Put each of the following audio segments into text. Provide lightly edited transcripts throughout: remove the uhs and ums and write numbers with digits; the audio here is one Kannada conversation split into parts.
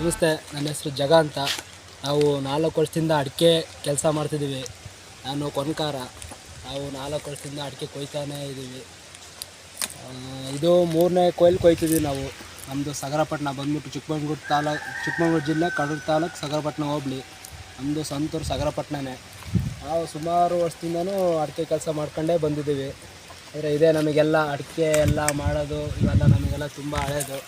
ನಮಸ್ತೆ, ನನ್ನ ಹೆಸರು ಜಗ ಅಂತ. ನಾವು 4 ವರ್ಷದಿಂದ ಅಡಿಕೆ ಕೆಲಸ ಮಾಡ್ತಿದ್ದೀವಿ. ನಾನು ಕೊನ್ಕಾರ. ನಾವು 4 ವರ್ಷದಿಂದ ಅಡಿಕೆ ಕೊಯ್ತಾನೇ ಇದ್ದೀವಿ. ಇದು 3ನೇ ಕೊಯ್ಲು ಕೊಯ್ತಿದ್ದೀವಿ ನಾವು. ನಮ್ಮದು ಸಗರಪಟ್ಟಣ ಬಂದ್ಬಿಟ್ಟು ಚಿಕ್ಕಮಗಳೂರು ಜಿಲ್ಲೆ ಕಡೂರು ತಾಲೂಕು ಸಗರಪಟ್ಟಣ ಹೋಬಳಿ. ನಮ್ಮದು ಸ್ವಂತೂರು ಸಗರಪಟ್ಟಣನೇ. ನಾವು ಸುಮಾರು ವರ್ಷದಿಂದನೂ ಅಡಿಕೆ ಕೆಲಸ ಮಾಡ್ಕೊಂಡೇ ಬಂದಿದ್ದೀವಿ. ಆದರೆ ಇದೇ ನಮಗೆಲ್ಲ ಅಡಿಕೆ ಎಲ್ಲ ಮಾಡೋದು ಇವೆಲ್ಲ ನಮಗೆಲ್ಲ ತುಂಬ ಹಳೇದು.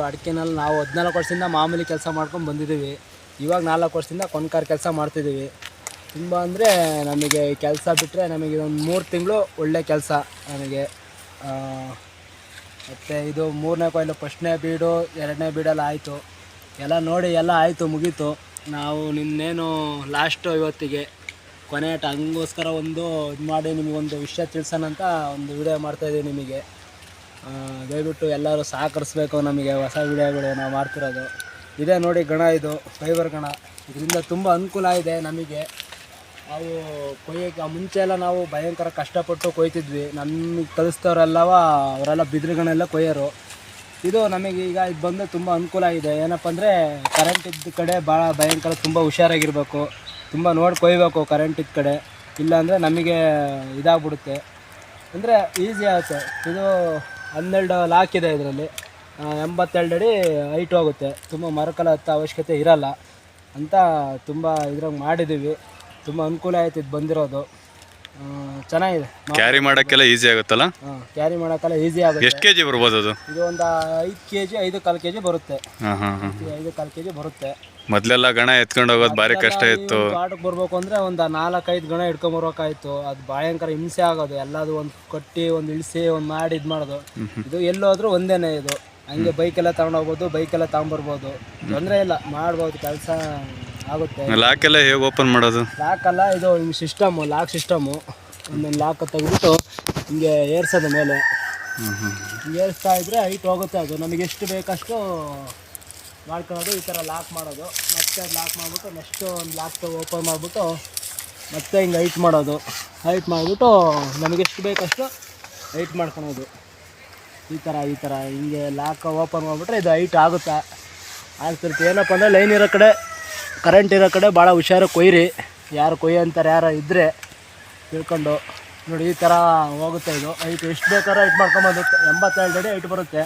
ಅಡಿಕೆನಲ್ಲಿ ನಾವು 14 ವರ್ಷದಿಂದ ಮಾಮೂಲಿ ಕೆಲಸ ಮಾಡ್ಕೊಂಡು ಬಂದಿದ್ದೀವಿ. ಇವಾಗ 4 ವರ್ಷದಿಂದ ಕೊನ್ಕಾರ ಕೆಲಸ ಮಾಡ್ತಿದ್ದೀವಿ. ತುಂಬ ಅಂದರೆ ನಮಗೆ ಕೆಲಸ ಬಿಟ್ಟರೆ ನಮಗೆ ಒಂದು 3 ತಿಂಗಳು ಒಳ್ಳೆ ಕೆಲಸ ನಮಗೆ. ಮತ್ತು ಇದು 3ನೇ ಕೊಯ್ಲು, ಫಸ್ಟ್ನೇ ಬೀಡು 2ನೇ ಬೀಡೆಲ್ಲ ಆಯಿತು. ಎಲ್ಲ ನೋಡಿ ಎಲ್ಲ ಆಯಿತು, ಮುಗೀತು. ನಾವು ನಿನ್ನೇನು ಲಾಸ್ಟು ಇವತ್ತಿಗೆ ಕೊನೆ ಹಂಗೋಸ್ಕರ ಒಂದು ಇದು ಮಾಡಿ ನಿಮಗೊಂದು ವಿಷಯ ತಿಳಿಸೋಣಂತ ಒಂದು ವಿಡಿಯೋ ಮಾಡ್ತಾಯಿದ್ದೀವಿ ನಿಮಗೆ. ದಯವಿಟ್ಟು ಎಲ್ಲರೂ ಸಹಕರಿಸ್ಬೇಕು. ನಮಗೆ ಹೊಸ ವಿಡಿಯೋಗಳು ನಾವು ಮಾಡ್ತಿರೋದು ಇದೇ ನೋಡಿ. ಗಣ ಇದು ಫೈಬರ್ ಗಣ. ಇದರಿಂದ ತುಂಬ ಅನುಕೂಲ ಇದೆ ನಮಗೆ. ನಾವು ಕೊಯ್ಯೋಕ್ಕೆ ಮುಂಚೆ ಎಲ್ಲ ನಾವು ಭಯಂಕರ ಕಷ್ಟಪಟ್ಟು ಕೊಯ್ತಿದ್ವಿ. ನಮಗೆ ಕಲಿಸ್ತವ್ರೆಲ್ಲವ ಅವರೆಲ್ಲ ಬಿದಿರುಗಳೆಲ್ಲ ಕೊಯ್ಯೋರು. ಇದು ನಮಗೆ ಈಗ ಇದು ಬಂದು ತುಂಬ ಅನುಕೂಲ ಇದೆ. ಏನಪ್ಪ ಅಂದರೆ ಕರೆಂಟ್ ಇದ್ದ ಕಡೆ ಭಾಳ ಭಯಂಕರ ತುಂಬ ಹುಷಾರಾಗಿರಬೇಕು. ತುಂಬ ನೋಡಿ ಕೊಯ್ಬೇಕು ಕರೆಂಟ್ ಇದ್ದ ಕಡೆ. ಇಲ್ಲಾಂದರೆ ನಮಗೆ ಇದಾಗ್ಬಿಡುತ್ತೆ. ಅಂದರೆ ಈಸಿ ಆಗುತ್ತೆ. ಇದು 12 ಲಾಕ್ ಇದೆ. ಇದರಲ್ಲಿ 82 ಅಡಿ ಹೈಟ್ ಹೋಗುತ್ತೆ. ತುಂಬ ಮರಕಲ್ಲ ಹತ್ತೋ ಅವಶ್ಯಕತೆ ಇರೋಲ್ಲ ಅಂತ ತುಂಬ ಇದ್ರಾಗ ಮಾಡಿದ್ದೀವಿ. ತುಂಬ ಅನುಕೂಲ ಆಯ್ತು ಇದು ಬಂದಿರೋದು. ಚೆನ್ನಾಗಿದೆ. ಕ್ಯಾರಿ ಮಾಡೋಕ್ಕೆಲ್ಲ ಈಸಿ ಆಗುತ್ತಲ್ಲ? ಕ್ಯಾರಿ ಮಾಡೋಕ್ಕೆಲ್ಲ ಈಸಿ ಆಗುತ್ತೆ. ಎಷ್ಟು ಕೆಜಿ ಬರ್ಬೋದು ಅದು? ಇದು ಒಂದು 5 kg 5 1/4 kg ಬರುತ್ತೆ. 5 1/4 kg ಬರುತ್ತೆ. ಮೊದಲೆಲ್ಲ ಗಣ ಎತ್ಕೊಂಡು ಹೋಗೋದು ಭಾರಿ ಕಷ್ಟ ಇತ್ತು. ತೋಟಕ್ಕೆ ಬರ್ಬೇಕು ಅಂದರೆ ಒಂದು 4-5 ಗಣ ಇಟ್ಕೊಂಬರ್ಬೇಕಾಯ್ತು. ಅದು ಭಯಂಕರ ಹಿಂಸೆ ಆಗೋದು. ಎಲ್ಲದು ಒಂದು ಕಟ್ಟಿ ಒಂದು ಇಳಿಸಿ ಒಂದು ಮಾಡಿ ಇದು ಮಾಡೋದು. ಇದು ಎಲ್ಲೋದ್ರೂ ಒಂದೇನೆ. ಇದು ಹಂಗೆ ಬೈಕೆಲ್ಲ ತಗೊಂಡೋಗ್ಬೋದು, ಬೈಕೆಲ್ಲ ತಗೊಂಬರ್ಬೋದು. ತೊಂದರೆ ಇಲ್ಲ, ಮಾಡ್ಬೋದು, ಕೆಲಸ ಆಗುತ್ತೆ. ಲಾಕ್ ಎಲ್ಲ ಹೇಗೆ ಓಪನ್ ಮಾಡೋದು? ಲಾಕಲ್ಲ, ಇದು ಹಿಂಗೆ ಸಿಸ್ಟಮು, ಲಾಕ್ ಸಿಸ್ಟಮು. ಒಂದೊಂದು ಲಾಕ್ ತೆಗೆದ್ಬಿಟ್ಟು ಹಿಂಗೆ ಏರ್ಸೋದು ಮೇಲೆ. ಏರಿಸ್ತಾ ಇದ್ದರೆ ಹೈಟ್ ಹೋಗುತ್ತೆ. ಅದು ನಮಗೆ ಎಷ್ಟು ಬೇಕಷ್ಟು ಮಾಡ್ಕೊಳ್ಳೋದು. ಈ ಥರ ಲಾಕ್ ಮಾಡೋದು, ಮತ್ತೆ ಅದು ಲಾಕ್ ಮಾಡಿಬಿಟ್ಟು ನೆಕ್ಸ್ಟು ಒಂದು ಲಾಕ್ ಓಪನ್ ಮಾಡಿಬಿಟ್ಟು ಮತ್ತೆ ಹಿಂಗೆ ಹೈಟ್ ಮಾಡೋದು. ಹೈಟ್ ಮಾಡಿಬಿಟ್ಟು ನಮಗೆಷ್ಟು ಬೇಕಷ್ಟು ಹೈಟ್ ಮಾಡ್ಕೊಳೋದು. ಈ ಥರ ಹಿಂಗೆ ಲಾಕ್ ಓಪನ್ ಮಾಡಿಬಿಟ್ರೆ ಇದು ಹೈಟ್ ಆಗುತ್ತೆ. ಆಗ್ತಿರುತ್ತೆ. ಏನಪ್ಪ ಅಂದರೆ ಲೈನ್ ಇರೋ ಕಡೆ, ಕರೆಂಟ್ ಇರೋ ಕಡೆ ಭಾಳ ಹುಷಾರಾಗಿ ಕೊಯ್ಯಿರಿ. ಯಾರು ಕೊಯ್ಯಂತಾರೆ ಯಾರು ಇದ್ದರೆ ತಿಳ್ಕೊಂಡು ನೋಡಿ. ಈ ಥರ ಹೋಗುತ್ತೆ. ಇದು ಹೈಟ್ ಎಷ್ಟು ಬೇಕಾದ್ರೂ ಹೈಟ್ ಮಾಡ್ಕೊಂಬೋದು. 82 ಅಡಿ ಹೈಟ್ ಬರುತ್ತೆ.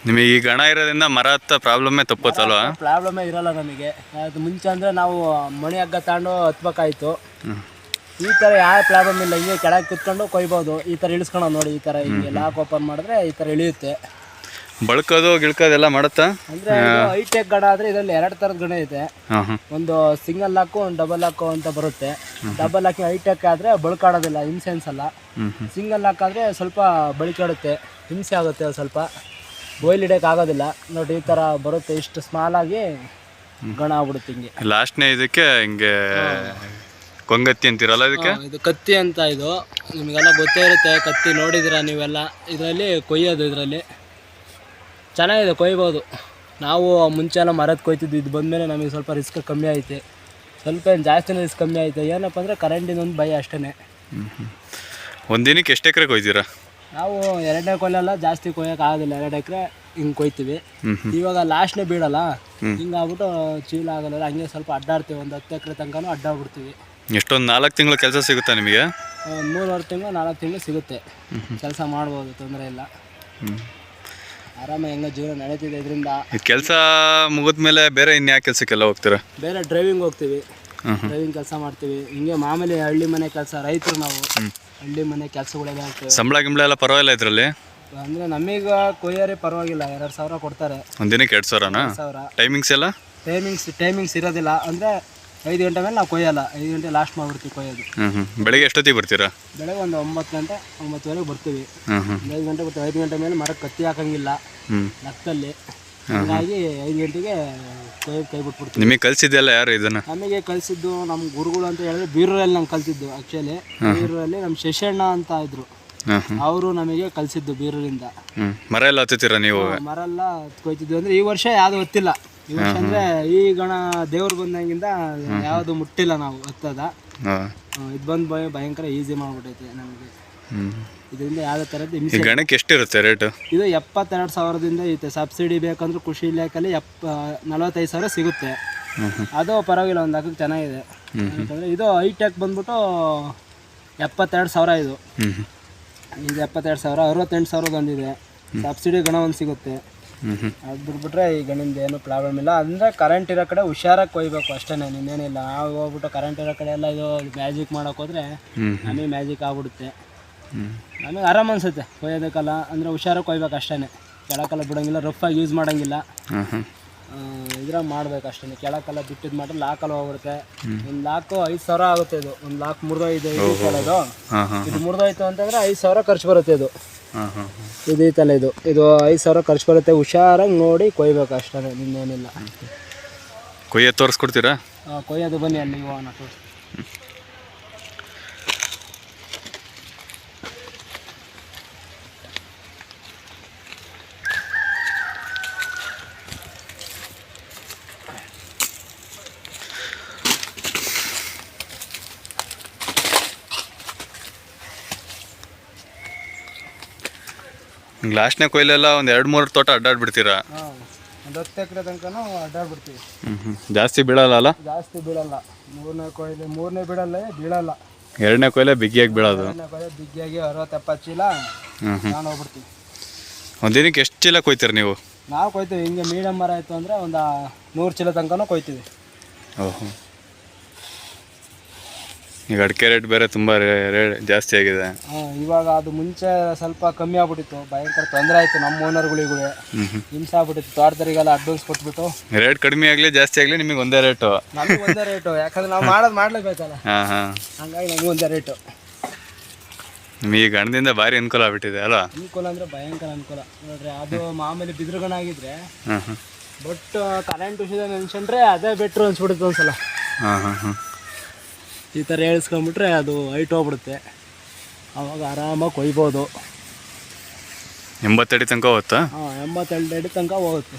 ನಿಮಗೆ ಈ ಗಣ ಇರೋದ್ರಿಂದ ಮರ ಹತ್ತ ಪ್ರಾಬ್ಲಮ್ಮೇ ತಪ್ಪುತ್ತಲ್ವ? ಪ್ರಾಬ್ಲಮ್ಮೇ ಇರೋಲ್ಲ ನಮಗೆ. ಅದು ಮುಂಚೆ ಅಂದರೆ ನಾವು ಮಣಿ ಹಗ್ಗ ತಗೊಂಡು ಹತ್ಬೇಕಾಯ್ತು. ಈ ಥರ ಯಾವ ಪ್ರಾಬ್ಲಮ್ ಇಲ್ಲ. ಹಿಂಗೆ ಕೆಳಗೆ ಕುತ್ಕೊಂಡು ಕೊಯ್ಬೋದು. ಈ ಥರ ಇಳಿಸ್ಕೊಳ್ಳೋದು ನೋಡಿ. ಈ ಥರ ಹಿಂಗೆ ಲಾಕ್ ಓಪನ್ ಮಾಡಿದ್ರೆ ಈ ಥರ ಇಳಿಯುತ್ತೆ. ಬಳಕೋದು ಗಿಳ್ಕೋದೆಲ್ಲ ಮಾಡುತ್ತಾ? ಅಂದರೆ ಹೈಟೆಕ್ ಗಣ ಆದರೆ ಇದರಲ್ಲಿ 2 ಥರದ ಗಣ ಇದೆ. ಒಂದು ಸಿಂಗಲ್ ಲಾಕು, ಒಂದು ಡಬಲ್ ಲಾಕು ಅಂತ ಬರುತ್ತೆ. ಡಬಲ್ ಲಾಕಿ ಹೈಟೆಕ್ ಆದರೆ ಬಳ್ಕಾಡೋದಿಲ್ಲ, ಹಿಂಸೆ ಅನ್ಸಲ್ಲ. ಸಿಂಗಲ್ ಲಾಕ್ ಆದರೆ ಸ್ವಲ್ಪ ಬಳ್ಕಾಡುತ್ತೆ, ಹಿಂಸೆ ಆಗುತ್ತೆ. ಸ್ವಲ್ಪ ಬಾಯ್ಲ್ ಹಿಡಿಯೋಕೆ ಆಗೋದಿಲ್ಲ ನೋಡಿ. ಈ ಥರ ಬರುತ್ತೆ. ಇಷ್ಟು ಸ್ಮಾಲಾಗಿ ಗಣ ಆಗ್ಬಿಡುತ್ತೆ. ಹಿಂಗೆ ಲಾಸ್ಟ್ನೇ ಇದಕ್ಕೆ ಹಿಂಗೆ ಕೊಂಗತ್ತಿ ಅಂತೀರಲ್ಲ ಇದಕ್ಕೆ? ಇದು ಕತ್ತಿ ಅಂತ. ಇದು ನಿಮಗೆಲ್ಲ ಗೊತ್ತೇ ಇರುತ್ತೆ. ಕತ್ತಿ ನೋಡಿದ್ದೀರಾ ನೀವೆಲ್ಲ. ಇದರಲ್ಲಿ ಕೊಯ್ಯೋದು. ಇದರಲ್ಲಿ ಚೆನ್ನಾಗಿದೆ, ಕೊಯ್ಬೋದು. ನಾವು ಮುಂಚೆ ಎಲ್ಲ ಮರದ ಕೊಯ್ತಿದ್ವಿ. ಇದು ಬಂದಮೇಲೆ ನಮಗೆ ಸ್ವಲ್ಪ ರಿಸ್ಕ್ ಕಮ್ಮಿ ಐತೆ. ಸ್ವಲ್ಪ ಏನು ಜಾಸ್ತಿನೇ ರಿಸ್ಕ್ ಕಮ್ಮಿ ಐತೆ. ಏನಪ್ಪ ಅಂದರೆ ಕರೆಂಟಿನ ಒಂದು ಭಯ ಅಷ್ಟೇ. ಒಂದು ದಿನಕ್ಕೆ ಎಷ್ಟು ಎಕರೆ ಕೊಯ್ತೀರಾ? ನಾವು 2ನೇ ಕೊಯ್ಲೆಲ್ಲ ಜಾಸ್ತಿ ಕೊಯ್ಯೋಕೆ ಆಗೋದಿಲ್ಲ. 2 ಎಕರೆ ಹಿಂಗೆ ಕೊಯ್ತೀವಿ. ಇವಾಗ ಲಾಸ್ಟ್ನೇ ಬೀಡಲ್ಲ, ಹಿಂಗಾಗ್ಬಿಟ್ಟು ಚೀಲ ಆಗೋಲ್ಲ. ಹಂಗೆ ಸ್ವಲ್ಪ ಅಡ್ಡಾಡ್ತೀವಿ. ಒಂದು 10 ಎಕರೆ ತನಕನೂ ಅಡ್ಡಾಡ್ಬಿಡ್ತೀವಿ. ಎಷ್ಟೊಂದು 4 ತಿಂಗಳು ಕೆಲಸ ಸಿಗುತ್ತಾ ನಿಮಗೆ? 3-4 ತಿಂಗಳು 4 ತಿಂಗಳು ಸಿಗುತ್ತೆ. ಕೆಲಸ ಮಾಡ್ಬೋದು, ತೊಂದರೆ ಇಲ್ಲ. ಆರಾಮಾಗಿ ಹೆಂಗೆ ಜೀವನ ನಡೀತಿದೆ ಇದರಿಂದ. ಕೆಲಸ ಮುಗಿದ್ಮೇಲೆ ಬೇರೆ ಇನ್ಯಾವ ಕೆಲಸಕ್ಕೆಲ್ಲ ಹೋಗ್ತೀರಾ? ಬೇರೆ ಡ್ರೈವಿಂಗ್ ಹೋಗ್ತೀವಿ. ಡ್ರೈವಿಂಗ್ ಕೆಲಸ ಮಾಡ್ತೀವಿ. ಹಿಂಗೆ ಮಾಮೂಲಿ ಹಳ್ಳಿ ಮನೆ ಕೆಲಸ. ರೈತರು ನಾವು. ಹಳ್ಳಿ ಮನೆ ಕೆಲಸಗಳೆಲ್ಲ ಆಗ್ತವೆ. ಸಂಬಳ ಗಿಂಬಳ ಎಲ್ಲ ಪರವಾಗಿಲ್ಲ ಇದರಲ್ಲಿ? ಅಂದರೆ ನಮಗೆ ಕೊಯ್ಯರೇ ಪರವಾಗಿಲ್ಲ. 2,000 ಕೊಡ್ತಾರೆ. ಒಂದು ದಿನಕ್ಕೆ 2,000ನಾ? 2,000. ಟೈಮಿಂಗ್ಸ್ ಎಲ್ಲ? ಟೈಮಿಂಗ್ಸ್ ಇರೋದಿಲ್ಲ. ಅಂದರೆ 5 ಗಂಟೆ ಮೇಲೆ ನಾವು ಕೊಯ್ಯಲ್ಲ. 5 ಗಂಟೆ ಲಾಸ್ಟ್ ಮಾಡಿಬಿಡ್ತೀವಿ ಕೊಯ್ಯೋದು. ಬೆಳಿಗ್ಗೆ ಎಷ್ಟೊತ್ತಿಗೆ ಬರ್ತೀರಾ? ಬೆಳಗ್ಗೆ ಒಂದು 9 ಗಂಟೆ 9:30 ಬರ್ತೀವಿ. 5 ಗಂಟೆ ಬರ್ತೀವಿ. 5 ಗಂಟೆ ಮೇಲೆ ಮರಕ್ಕೆ ಕತ್ತಿ ಹಾಕಂಗಿಲ್ಲ ಲೆಕ್ಕದಲ್ಲಿ. ಹಾಗಾಗಿ 5 ಗಂಟೆಗೆ ಕೈ ಬಿಟ್ಬಿಡ್ತೀವಿ. ನಿಮಗೆ ಕಲಿಸಿದ್ದೆಲ್ಲ ಯಾರು ಇದನ್ನು? ನಮಗೆ ಕಲಿಸಿದ್ದು ನಮ್ಮ ಗುರುಗಳು ಅಂತ ಹೇಳಿದ್ರೆ ಬೀರೂರಲ್ಲಿ ನಂಗೆ ಕಲಿಸಿದ್ದು. ಆ್ಯಕ್ಚುಲಿ ಬೀರೂರಲ್ಲಿ ನಮ್ಮ ಶಶಣ್ಣ ಅಂತ ಇದ್ರು. ಅವರು ನಮಗೆ ಕಲಿಸಿದ್ದು ಬೀರೂರಿಂದ. ಮರ ಎಲ್ಲ ಹತ್ತುತ್ತೀರಾ ನೀವು? ಮರ ಎಲ್ಲ ಕೊಯ್ತಿದ್ವಿ. ಅಂದರೆ ಈ ವರ್ಷ ಯಾವುದು ಹೊತ್ತಿಲ್ಲ. ಈ ವರ್ಷ ಅಂದರೆ ಈ ಗಣ ದೇವ್ರು ಬಂದಂಗಿಂದ ಯಾವುದು ಮುಟ್ಟಿಲ್ಲ ನಾವು ಹತ್ತದ. ಇದು ಬಂದು ಭಯಂಕರ ಈಸಿ ಮಾಡಿಬಿಟ್ಟೈತೆ ನಮಗೆ. ಇದರಿಂದ ಯಾವುದೇ ಥರದ್ದು ಈ ಹಿಂಸೆ. ಗಣಕ್ಕೆ ಎಷ್ಟಿರುತ್ತೆ ರೇಟು? ಇದು 72,000ದಿಂದ ಐತೆ. ಸಬ್ಸಿಡಿ ಬೇಕಂದ್ರೆ ಕೃಷಿ ಇಲಾಖೆಯಲ್ಲಿ 45,000 ಸಿಗುತ್ತೆ. ಅದು ಪರವಾಗಿಲ್ಲ, ಒಂದು ಲೆಕ್ಕಕ್ಕೆ ಚೆನ್ನಾಗಿದೆ. ಯಾಕಂದರೆ ಇದು ಹೈಟೆಕ್ ಬಂದ್ಬಿಟ್ಟು 72,000 ಇದು. ಇದು 72,000, 68,000 ಬಂದಿದೆ. ಸಬ್ಸಿಡಿ ಗಣ ಒಂದು ಸಿಗುತ್ತೆ. ಅದು ಬಿಟ್ಬಿಟ್ರೆ ಈ ಗಣಿಂದ ಏನು ಪ್ರಾಬ್ಲಮ್ ಇಲ್ಲ. ಅಂದರೆ ಕರೆಂಟ್ ಇರೋ ಕಡೆ ಹುಷಾರಾಗಿ ಕೊಯ್ಬೇಕು ಅಷ್ಟೇ, ಇನ್ನೇನಿಲ್ಲ. ನಾವು ಹೋಗ್ಬಿಟ್ಟು ಕರೆಂಟ್ ಇರೋ ಕಡೆ ಎಲ್ಲ ಇದು ಮ್ಯಾಜಿಕ್ ಮಾಡೋಕೆ ಹೋದರೆ ನಮಗೆ ಮ್ಯಾಜಿಕ್ ಆಗ್ಬಿಡುತ್ತೆ. ನಮಗೆ ಆರಾಮ ಅನ್ಸುತ್ತೆ ಕೊಯ್ಯೋದಕ್ಕಲ್ಲ. ಅಂದರೆ ಹುಷಾರಾಗಿ ಕೊಯ್ಬೇಕು ಅಷ್ಟೇ, ಕೆಳಕ್ಕೆಲ್ಲ ಬಿಡೋಂಗಿಲ್ಲ, ರಫಾಗಿ ಯೂಸ್ ಮಾಡೋಂಗಿಲ್ಲ. ಇದ್ರಾಗ ಮಾಡ್ಬೇಕು ಅಷ್ಟೇ. ಕೆಳಕ್ಕೆಲ್ಲ ಬಿಟ್ಟಿದ್ದು ಮಾಡಿದ್ರೆ ಲಾಕಲ್ಲಿ ಹೋಗ್ಬಿಡುತ್ತೆ. ಒಂದು ಲಾಕು 5,000 ಆಗುತ್ತೆ. ಇದು ಒಂದು ಲಾಕ್ ಮುರಿದೋಯ್ತು ಇದು ಮುರಿದೋಯ್ತು ಅಂತಂದರೆ 5,000 ಖರ್ಚು ಬರುತ್ತೆ. ಇದು ಐತಲ್ಲ, ಇದು 5,000 ಖರ್ಚು ಬರುತ್ತೆ. ಹುಷಾರಾಗಿ ನೋಡಿ ಕೊಯ್ಬೇಕು ಅಷ್ಟೇ, ಇನ್ನೇನಿಲ್ಲ. ಕೊಯ್ಯ ತೋರಿಸ್ಕೊಡ್ತೀರಾ? ಕೊಯ್ಯೋದು ಬನ್ನಿ ಅಲ್ಲಿ ಹೋಗೋಣ. ಲಾಸ್ಟ್ನೇ ಕೊಯ್ಲೆಲ್ಲ ಒಂದು 2-3 ತೋಟ ಅಡ್ಡಾಡ್ಬಿಡ್ತೀರಾ? ಒಂದು 10 ಎಕರೆ ತನಕನೂ ಅಡ್ಡಾಡ್ಬಿಡ್ತೀವಿ. ಜಾಸ್ತಿ ಬೀಳಲ್ಲ ಅಲ್ಲ? ಜಾಸ್ತಿ ಬೀಳಲ್ಲ. ಮೂರನೇ ಬೀಳಲ್ಲ. 2ನೇ ಕೊಯ್ಲೆ ಬಿಗಿಯಾಗಿ ಬೀಳೋದು. 2ನೇ ಕೊಯ್ಲೆ ಬಿಗಿಯಾಗಿ 60-70 ಚೀಲ ನಾನು ಹೋಗ್ಬಿಡ್ತೀವಿ. ಒಂದು ದಿನಕ್ಕೆ ಎಷ್ಟು ಚೀಲ ಕೊಯ್ತೀರಿ ನೀವು? ನಾವು ಕೊಯ್ತೀವಿ ಹಿಂಗೆ ಮೀಡಿಯಮ್ ಮರ ಆಯಿತು ಅಂದರೆ ಒಂದು 100 ಚೀಲ ತನಕನೂ ಕೊಯ್ತೀವಿ. ಓಹೋ, ಈಗ ಅಡಿಕೆ ರೇಟ್ ಬೇರೆ ತುಂಬ ಜಾಸ್ತಿ ಆಗಿದೆ. ಇವಾಗ ಅದು ಮುಂಚೆ ಸ್ವಲ್ಪ ಕಮ್ಮಿ ಆಗ್ಬಿಟ್ಟಿತ್ತು. ಭಯಂಕರ ತೊಂದರೆ ಆಯಿತು ನಮ್ಮ ಓನರ್ಗಳಿಗೂ. ಹಿಂಸೆ ಆಗ್ಬಿಟ್ಟಿತ್ತು. ತೋಟದರಿಗೆಲ್ಲ ಅಡ್ವಾನ್ಸ್ ಕೊಟ್ಬಿಟ್ಟು ರೇಟ್ ಕಡಿಮೆ ಆಗಲಿ ಜಾಸ್ತಿ ಆಗಲಿ ನಿಮಗೆ ಒಂದೇ ರೇಟು. ನಮಗೆ ಒಂದೇ ರೇಟು, ಯಾಕಂದ್ರೆ ನಾವು ಮಾಡಲೇಬೇಕಲ್ಲ. ಹಂಗಾಗಿ ನಮಗೂ ಒಂದೇ ರೇಟು. ನಿಮಗೆ ಗಣದಿಂದ ಭಾರಿ ಅನುಕೂಲ ಆಗ್ಬಿಟ್ಟಿದೆ ಅಲ್ಲ? ಅನುಕೂಲ ಅಂದರೆ ಭಯಂಕರ ಅನುಕೂಲ ನೋಡ್ರಿ. ಅದು ಮಾಮೂಲಿ ಬಿದಿರುಗಣಾಗಿದ್ರೆ ಬಟ್ ಕರೆಂಟ್ ವಿಷಯದ ನೆನ್ಸ್ಕೊಂಡ್ರೆ ಅದೇ ಬೆಟ್ರು ಅನ್ಸ್ಬಿಡುತ್ತೆ ಒಂದ್ಸಲ. ಈ ಥರ ಹೇಳ್ಸ್ಕೊಂಬಿಟ್ರೆ ಅದು ಹೈಟ್ ಹೋಗ್ಬಿಡುತ್ತೆ. ಆವಾಗ ಆರಾಮಾಗಿ ಕೊಯ್ಬೋದು. 80 ಅಡಿ ತನಕ ಹೋಗುತ್ತಾ? 82 ಅಡಿ ತನಕ ಹೋಗುತ್ತೆ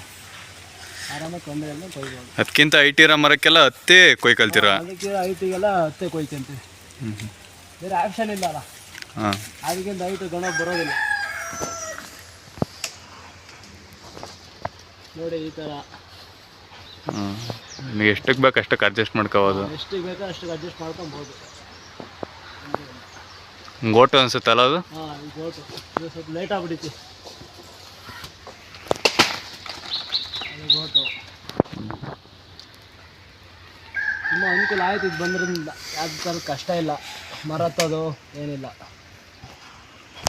ಆರಾಮಾಗಿ, ತೊಂದರೆ ಇಲ್ಲ, ಕೊಯ್ಬೋದು. ಅದಕ್ಕಿಂತ ಹೈಟ್ ಇರೋ ಮರಕ್ಕೆಲ್ಲ ಹತ್ತಿ ಕೊಯ್ಕೊಳ್ತೀರಾ? ಅದಕ್ಕೆ ಹೈಟಿಗೆಲ್ಲ ಹತ್ತೆ ಕೊಯ್ಕೊಂತೀವಿ. ಬೇರೆ ಆಪ್ಷನ್ ಇಲ್ಲ ಅಲ್ಲ. ಅದಕ್ಕಿಂತ ಹೈಟ್ ಗಣ ಬರೋದಿಲ್ಲ ನೋಡಿ. ಈ ಥರ ನಿಮಗೆ ಎಷ್ಟಕ್ಕೆ ಬೇಕು ಅಷ್ಟಕ್ಕೆ ಅಡ್ಜಸ್ಟ್ ಮಾಡ್ಕೋಬೋದು. ಎಷ್ಟಿಗೆ ಬೇಕೋ ಅಷ್ಟಕ್ಕೆ ಅಡ್ಜಸ್ಟ್ ಮಾಡ್ಕೊಬೋದು. ಗೋಟು ಅನ್ಸುತ್ತಲ್ಲ ಅದು? ಈ ಗೋಟು ಇದು ಸ್ವಲ್ಪ ಲೇಟ್ ಆಗ್ಬಿಟ್ಟಿತ್ತು. ಅದು ಗೋಟು ತುಂಬ ಅನುಕೂಲ ಆಯ್ತು ಇದು ಬಂದ್ರಿಂದ. ಯಾವ್ದು ಥರ ಕಷ್ಟ ಇಲ್ಲ, ಮರ ಹತ್ತೋದು ಏನಿಲ್ಲ.